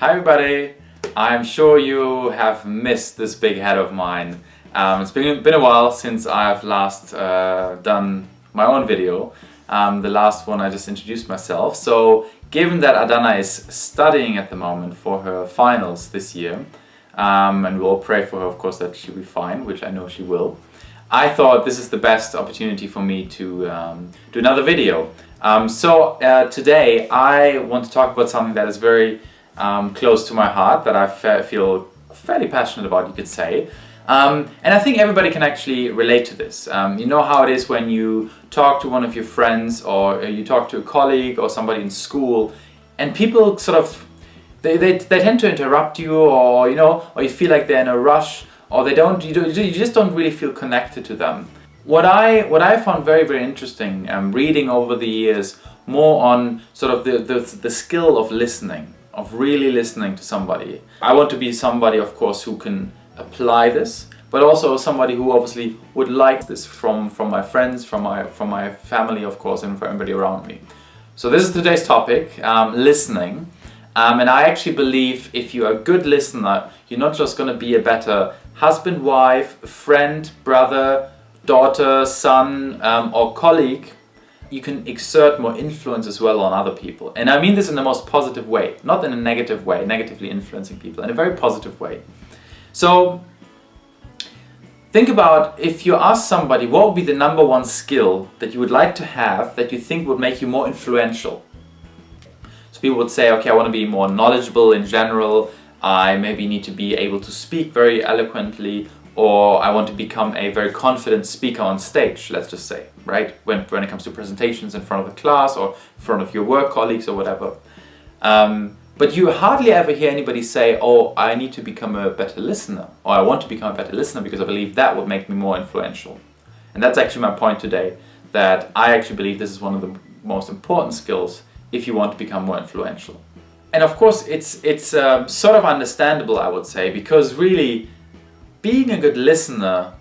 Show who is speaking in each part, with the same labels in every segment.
Speaker 1: Hi everybody! I'm sure you have missed this big head of mine. It's been a while since I've last done my own video. The last one I just introduced myself. So given that Adanna is studying at the moment for her finals this year, and we'll pray for her of course that she'll be fine, which I know she will, I thought this is the best opportunity for me to do another video. Today I want to talk about something that is very close to my heart, that I feel fairly passionate about, you could say. And I think everybody can actually relate to this. You know how it is when you talk to one of your friends, or you talk to a colleague or somebody in school, and people sort of, they tend to interrupt you, or or you feel like they're in a rush, or you just don't really feel connected to them. What I found very, very interesting, reading over the years more on sort of the skill of listening, of really listening to somebody. I want to be somebody, of course, who can apply this, but also somebody who obviously would like this from my friends, from my family, of course, and from everybody around me. So this is today's topic, listening. And I actually believe if you're a good listener, you're not just going to be a better husband, wife, friend, brother, daughter, son, or colleague. You can exert more influence as well on other people. And I mean this in the most positive way, not in a negative way, negatively influencing people, in a very positive way. So think about, if you ask somebody what would be the number one skill that you would like to have that you think would make you more influential. So people would say, okay, I want to be more knowledgeable in general, I maybe need to be able to speak very eloquently, or I want to become a very confident speaker on stage, let's just say, right? When it comes to presentations in front of the class or in front of your work colleagues or whatever. But you hardly ever hear anybody say, oh, I need to become a better listener, or I want to become a better listener because I believe that would make me more influential. And that's actually my point today, that I actually believe this is one of the most important skills if you want to become more influential. And of course, it's sort of understandable, I would say, because really, being a good listener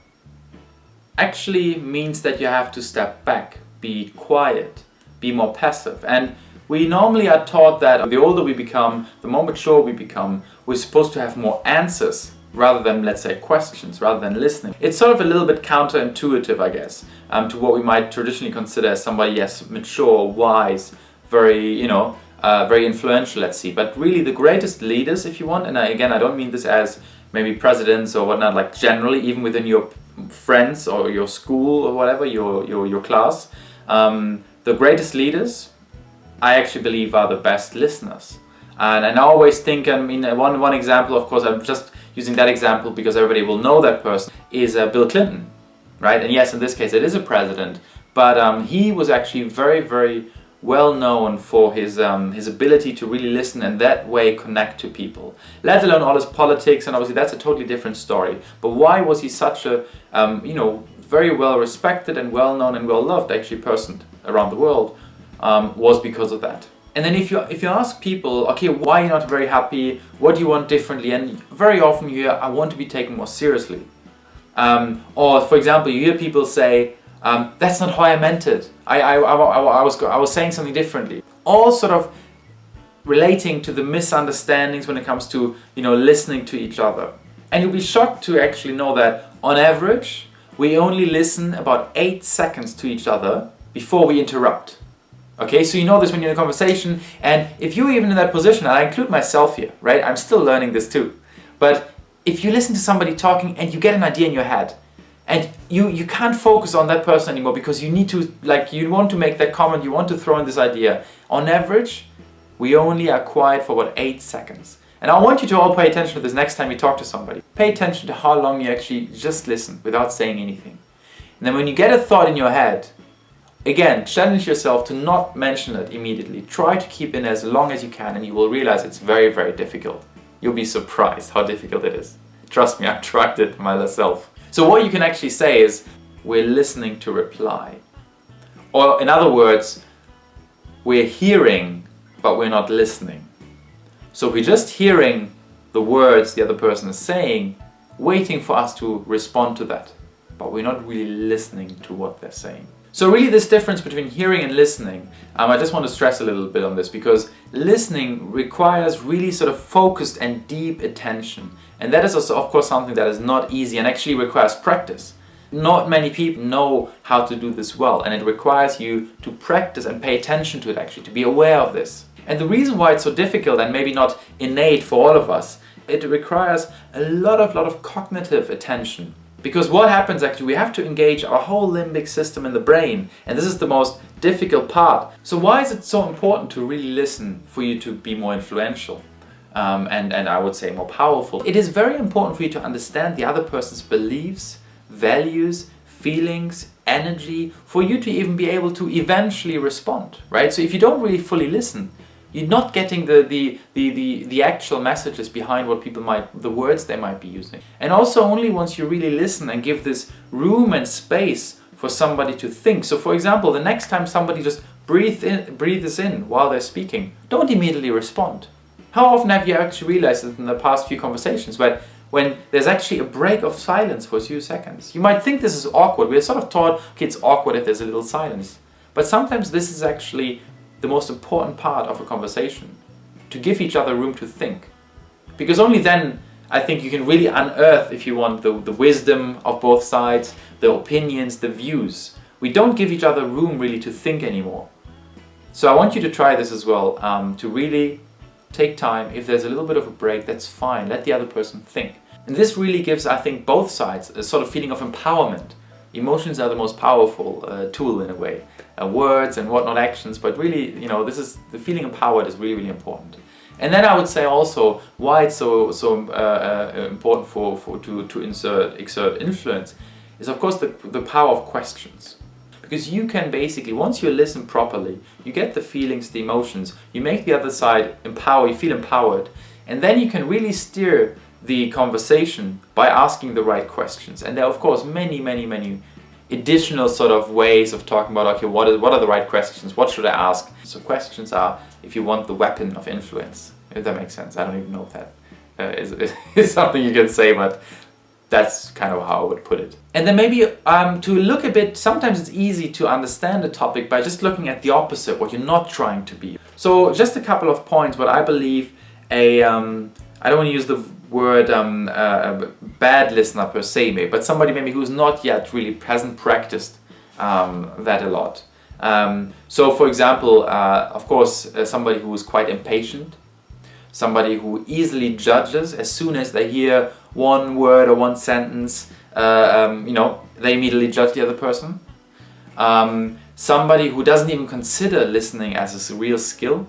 Speaker 1: actually means that you have to step back, be quiet, be more passive. And we normally are taught that the older we become, the more mature we become, we're supposed to have more answers rather than, let's say, questions, rather than listening. It's sort of a little bit counterintuitive, I guess, to what we might traditionally consider as somebody, yes, mature, wise, very, very influential, let's see. But really the greatest leaders, if you want, and again, I don't mean this as maybe presidents or whatnot, like generally, even within your friends or your school or whatever, your class, the greatest leaders, I actually believe, are the best listeners. And I always think, I mean, one example, of course, I'm just using that example because everybody will know that person, is Bill Clinton, right? And yes, in this case, it is a president, but he was actually very, very well known for his ability to really listen and that way connect to people, let alone all his politics, and obviously that's a totally different story. But why was he such a very well respected and well known and well loved actually person around the world? Was because of that. And then if you ask people, okay, why are you not very happy, what do you want differently, and very often you hear, I want to be taken more seriously, or for example you hear people say, that's not how I meant it. I was saying something differently. All sort of relating to the misunderstandings when it comes to listening to each other. And you'll be shocked to actually know that on average we only listen about 8 seconds to each other before we interrupt. Okay, so you know this when you're in a conversation, and if you're even in that position, and I include myself here, right? I'm still learning this too. But if you listen to somebody talking and you get an idea in your head, and you can't focus on that person anymore because you need to, you want to make that comment, you want to throw in this idea. On average, we only are quiet for about 8 seconds. And I want you to all pay attention to this next time you talk to somebody. Pay attention to how long you actually just listen without saying anything. And then when you get a thought in your head, again, challenge yourself to not mention it immediately. Try to keep it as long as you can, and you will realize it's very, very difficult. You'll be surprised how difficult it is. Trust me, I've tried it myself. So what you can actually say is, we're listening to reply. Or in other words, we're hearing, but we're not listening. So we're just hearing the words the other person is saying, waiting for us to respond to that. But we're not really listening to what they're saying. So really this difference between hearing and listening, I just want to stress a little bit on this, because listening requires really sort of focused and deep attention. And that is also, of course, something that is not easy and actually requires practice. Not many people know how to do this well, and it requires you to practice and pay attention to it, actually, to be aware of this. And the reason why it's so difficult and maybe not innate for all of us, it requires a lot of cognitive attention. Because what happens actually, we have to engage our whole limbic system in the brain, and this is the most difficult part. So why is it so important to really listen for you to be more influential? And I would say more powerful. It is very important for you to understand the other person's beliefs, values, feelings, energy, for you to even be able to eventually respond, right? So if you don't really fully listen, you're not getting the actual messages behind what people the words they might be using. And also only once you really listen and give this room and space for somebody to think. So for example, the next time somebody just breathes in while they're speaking, don't immediately respond. How often have you actually realized that in the past few conversations when there's actually a break of silence for a few seconds? You might think this is awkward. We're sort of taught, okay, it's awkward if there's a little silence. But sometimes this is actually the most important part of a conversation, to give each other room to think. Because only then, I think you can really unearth, if you want, the wisdom of both sides, the opinions, the views. We don't give each other room really to think anymore. So I want you to try this as well, to really take time. If there's a little bit of a break, that's fine. Let the other person think. And this really gives, I think, both sides a sort of feeling of empowerment. Emotions are the most powerful tool in a way. Words and whatnot, actions, but really, this is the feeling empowered is really, really important. And then I would say also why it's so important to exert influence is, of course, the power of questions. Because you can basically, once you listen properly, you get the feelings, the emotions, you make the other side you feel empowered, and then you can really steer the conversation by asking the right questions. And there are, of course, many additional sort of ways of talking about, okay, what are the right questions? What should I ask? So questions are, if you want, the weapon of influence, if that makes sense. I don't even know if that is something you can say, but that's kind of how I would put it. And then maybe to look a bit, sometimes it's easy to understand a topic by just looking at the opposite, what you're not trying to be. So just a couple of points, what I believe I don't want to use the word a bad listener per se, maybe, but somebody maybe who's not yet really hasn't practiced that a lot. So for example, of course, somebody who is quite impatient, somebody who easily judges as soon as they hear one word or one sentence, they immediately judge the other person. Somebody who doesn't even consider listening as a real skill.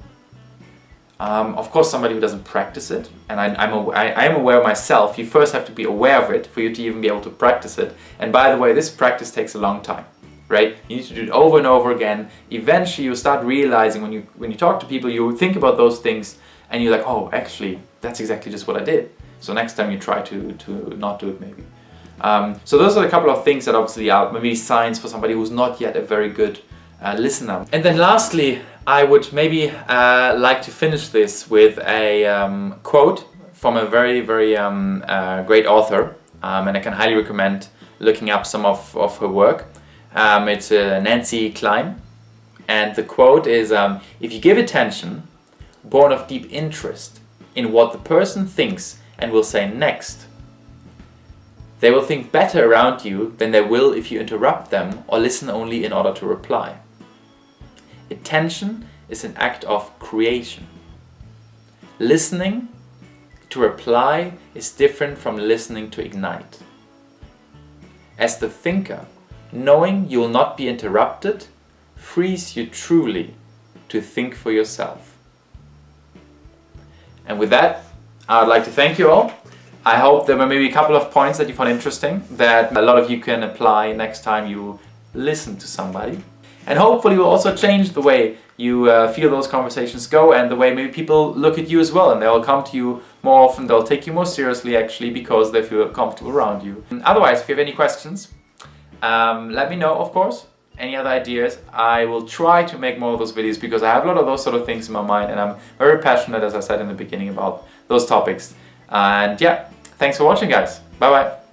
Speaker 1: Of course, somebody who doesn't practice it, and I am aware myself. You first have to be aware of it for you to even be able to practice it. And by the way, this practice takes a long time, right? You need to do it over and over again. Eventually, you start realizing when you talk to people, you think about those things, and you're like, oh, actually, that's exactly just what I did. So next time you try to not do it, maybe. So those are a couple of things that obviously are maybe signs for somebody who's not yet a very good listener. And then lastly, I would maybe like to finish this with a quote from a very great author, and I can highly recommend looking up some of her work. It's Nancy Kline, and the quote is, if you give attention, born of deep interest in what the person thinks and will say next, they will think better around you than they will if you interrupt them or listen only in order to reply. Attention is an act of creation. Listening to reply is different from listening to ignite. As the thinker, knowing you will not be interrupted frees you truly to think for yourself. And with that, I would like to thank you all. I hope there were maybe a couple of points that you found interesting, that a lot of you can apply next time you listen to somebody. And hopefully will also change the way you feel those conversations go, and the way maybe people look at you as well, and they'll come to you more often, they'll take you more seriously actually, because they feel comfortable around you. Otherwise, if you have any questions, let me know, of course. Any other ideas, I will try to make more of those videos, because I have a lot of those sort of things in my mind, and I'm very passionate, as I said in the beginning, about those topics. And yeah, thanks for watching, guys. Bye bye.